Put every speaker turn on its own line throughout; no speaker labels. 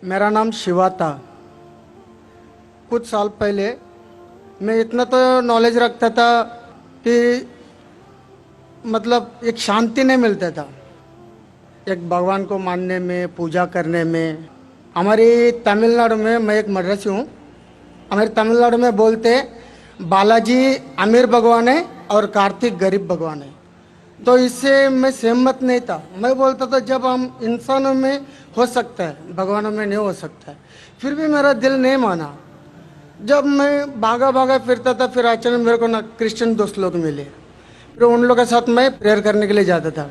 मेरा नाम शिवा था। कुछ साल पहले मैं इतना तो नॉलेज रखता था कि मतलब एक शांति नहीं मिलता था एक भगवान को मानने में, पूजा करने में। हमारी तमिलनाडु में, मैं एक मद्रासी हूँ, हमारे तमिलनाडु में बोलते बालाजी अमीर भगवान है और कार्तिक गरीब भगवान है। तो इससे मैं सहमत नहीं था। मैं बोलता था जब हम इंसानों में हो सकता है, भगवानों में नहीं हो सकता है। फिर भी मेरा दिल नहीं माना। जब मैं भागा भागा फिरता था, फिर अचानक मेरे को ना क्रिश्चियन दोस्त लोग मिले। फिर उन लोगों के साथ मैं प्रेयर करने के लिए जाता था।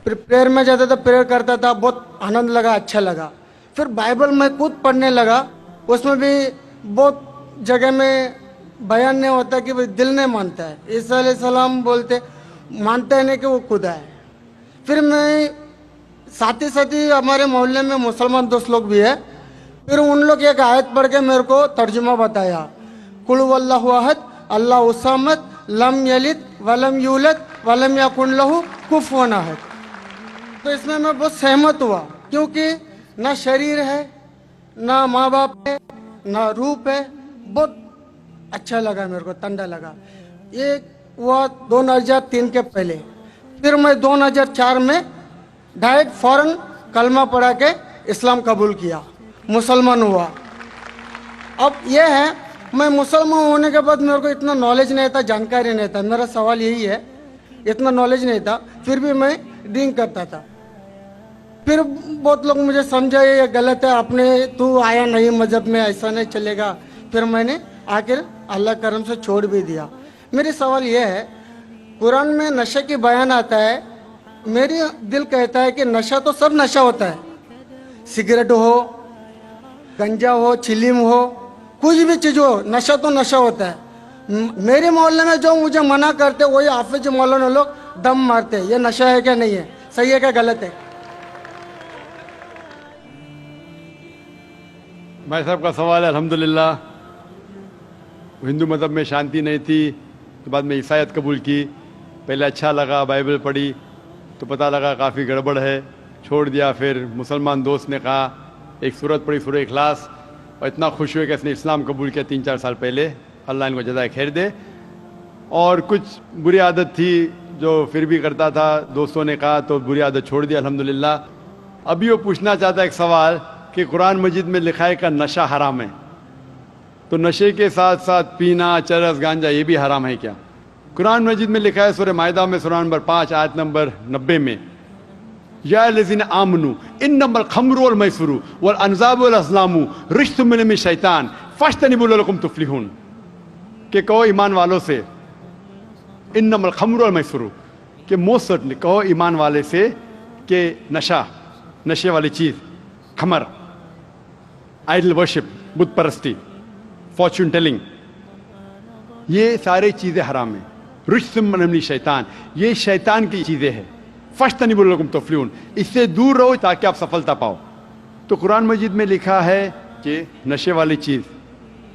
फिर प्रेयर में जाता था, प्रेयर करता था, बहुत आनंद लगा, अच्छा लगा। फिर बाइबल मैं खुद पढ़ने लगा। उसमें भी बहुत जगह में बयान नहीं होता कि भाई दिल नहीं मानता है। ईसा अलैहिस्सलाम बोलते मानता है नहीं कि वो खुदा है। फिर मैं साथ ही हमारे मोहल्ले में मुसलमान दोस्त लोग भी है। फिर उन लोग एक आयत पढ़ के मेरे को तर्जुमा बताया, कुल वल्लाहु अहद अल्लाहु समद लम यलिद वलम यूलद वलम यकुन लहू कुफुवन अहद। तो इसमें मैं बहुत सहमत हुआ, क्योंकि ना शरीर है, ना माँ बाप है, ना रूप है। बहुत अच्छा लगा मेरे को, ठंडा लगा। ये हुआ 2003 के पहले। फिर मैं 2004 में डायरेक्ट फौरन कलमा पढ़ा के इस्लाम कबूल किया, मुसलमान हुआ। अब यह है, मैं मुसलमान होने के बाद मेरे को इतना नॉलेज नहीं था, जानकारी नहीं था। मेरा सवाल यही है, इतना नॉलेज नहीं था, फिर भी मैं ड्रिंक करता था। फिर बहुत लोग मुझे समझाए ये गलत है, अपने तू आया नहीं मजहब में, ऐसा नहीं चलेगा। फिर मैंने आखिर अल्लाह करम से छोड़ भी दिया। मेरी सवाल यह है, कुरान में नशे की बयान आता है, मेरी दिल कहता है कि नशा तो सब नशा होता है, सिगरेट हो, गंजा हो, चिलीम हो, कुछ भी चीज़ हो, नशा तो नशा होता है। मेरे मोहल्ले में जो मुझे मना करते वही हाफिज मौलाना लोग दम मारते हैं। ये नशा है क्या नहीं है, सही है क्या गलत है?
भाई साहब का सवाल है। अल्हम्दुलिल्लाह, हिंदू मज़हब में शांति नहीं थी तो बाद में ईसाईयत कबूल की। पहले अच्छा लगा, बाइबल पढ़ी तो पता लगा काफ़ी गड़बड़ है, छोड़ दिया। फिर मुसलमान दोस्त ने कहा, एक सूरत पढ़ी, सूरह इखलास, और इतना खुश हुए कि इसने इस्लाम कबूल किया 3-4 साल पहले। अल्लाह इनको जज़ाए खैर दे। और कुछ बुरी आदत थी जो फिर भी करता था, दोस्तों ने कहा तो बुरी आदत छोड़ दिया अल्हम्दुलिल्लाह। अभी वो पूछना चाहता है एक सवाल कि कुरान मजीद में लिखा है कि नशा हराम है, तो नशे के साथ साथ पीना, चरस, गांजा ये भी हराम है क्या? कुरान मजीद में लिखा है सूरह माइदा में, सूरह नंबर 5 आयत नंबर 90 में, या लज़ीना आमनू इन्नमल खम्रु वल मैसुरु वल अनज़ाबु वल अज़लामु रिज्सुम मिन शैतान फज्तनिबू लअल्लकुम तुफ्लिहून। कि कहो ईमान वालों से, इन्नमल खम्रु वल मैसुरु, कि मोस्ट सर्टनली कहो ईमान वाले से कि नशा, नशे वाली चीज़, खमर, आइडल वर्शिप, बुत परस्ती, फॉर्चून टेलिंग, ये सारी चीज़ें हराम हैं। रिज्सुम मिन शैतान, ये शैतान की चीज़ें हैं। फज्तनिबू लअल्लकुम तुफ्लिहून, इससे दूर रहो ताकि आप सफलता पाओ। तो कुरान मजीद में लिखा है कि नशे वाली चीज़,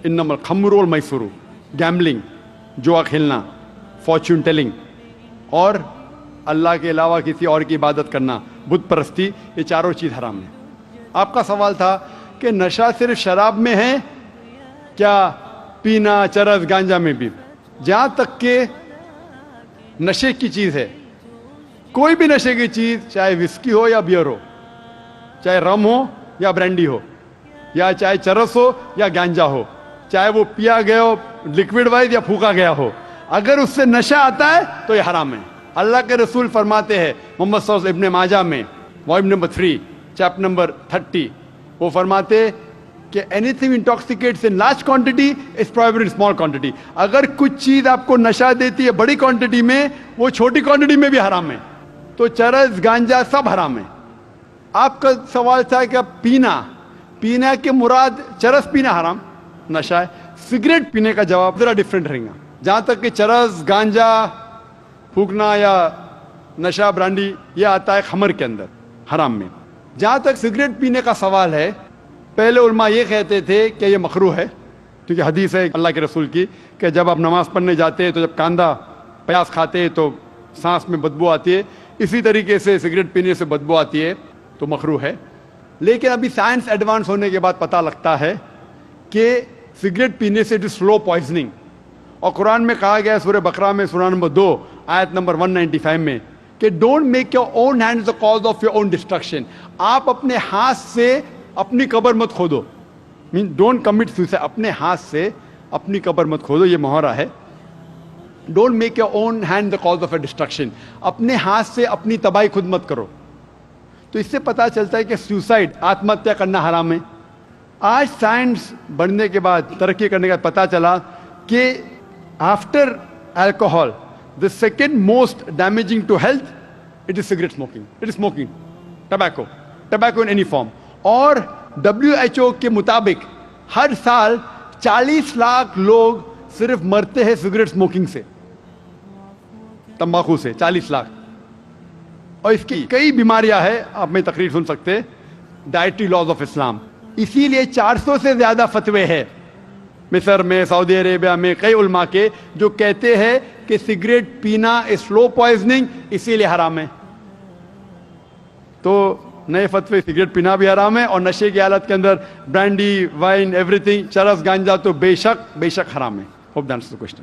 इन्नमल खम्रु वल मैसुरु, गैम्बलिंग, जुआ खेलना, फॉर्चून टेलिंग, और अल्लाह के अलावा किसी और की इबादत करना, बुत परस्ती, ये चारों चीज़ हराम है। आपका सवाल था कि नशा सिर्फ शराब में है क्या, पीना, चरस, गांजा में भी? जहाँ तक के नशे की चीज़ है, कोई भी नशे की चीज़, चाहे विस्की हो या बियर हो, चाहे रम हो या ब्रांडी हो, या चाहे चरस हो या गांजा हो, चाहे वो पिया गया हो लिक्विड वाइज या फूका गया हो, अगर उससे नशा आता है तो ये हराम है। अल्लाह के रसूल फरमाते हैं मोहम्मद सल्लल्लाहु अलैहि वसल्लम, इब्न माजा में वॉल्यूम नंबर 3 चैप्टर नंबर 30, वो फरमाते कि anything intoxicates in large quantity is prohibited in small quantity. अगर कुछ चीज़ आपको नशा देती है बड़ी क्वांटिटी में, वो छोटी क्वांटिटी में भी हराम है। तो चरस, गांजा सब हराम है। आपका सवाल था कि पीना, पीना के मुराद चरस पीना हराम, नशा है। सिगरेट पीने का जवाब ज़रा डिफरेंट रहेगा। जहाँ तक कि चरस, गांजा फूकना या नशा, ब्रांडी, ये आता है खमर के अंदर, हराम में। जहाँ तक सिगरेट पीने का सवाल है, पहले उलमा ये कहते थे कि ये मकरू है, क्योंकि हदीस है अल्लाह के रसूल की कि जब आप नमाज पढ़ने जाते हैं तो जब कांदा प्याज खाते हैं तो सांस में बदबू आती है, इसी तरीके से सिगरेट पीने से बदबू आती है तो मकरू है। لیکن ابھی سائنس ایڈوانس ہونے کے بعد پتہ لگتا ہے کہ سگریٹ پینے سے اٹ از سلو پوائزننگ. اور قرآن میں کہا گیا ہے سورہ بقرہ میں سورہ نمبر 2 آیت نمبر 195 میں کہ don't make your own hand the cause of your own destruction. آپ اپنے ہاتھ سے اپنی قبر مت کھودو. مین ڈونٹ کمٹ سوسائڈ. اپنے ہاتھ سے اپنی قبر مت کھودو, یہ محرہ ہے. Don't make your own hand the cause of a destruction. اپنے ہاتھ سے اپنی تباہی خود مت کرو. تو اس سے پتہ چلتا ہے کہ سوسائڈ, آتم ہتیا کرنا حرام ہے. آج سائنس بڑھنے کے بعد, ترقی کرنے کے بعد پتہ چلا کہ after alcohol the second most damaging to health it is cigarette smoking. It is smoking, tobacco in any form. اور WHO کے مطابق ہر سال 40 لاکھ لوگ صرف مرتے ہیں سگریٹ اسموکنگ سے, تمباکو سے. 40 لاکھ. اور اس کی کئی بیماریاں ہیں, آپ میں تقریر سن سکتے, ڈائٹری لاز آف اسلام. اسی لیے 400 سے زیادہ فتوے ہیں مصر میں, سعودی عربیہ میں, کئی علماء کے جو کہتے ہیں کہ سگریٹ پینا سلو پوائزننگ, اسی لیے حرام ہے. تو نئے فتوے, سگریٹ پینا بھی حرام ہے, اور نشے کی حالت کے اندر برانڈی, وائن, ایوری تھنگ, چرس, گانجا تو بے شک حرام ہے. Hope that's the question.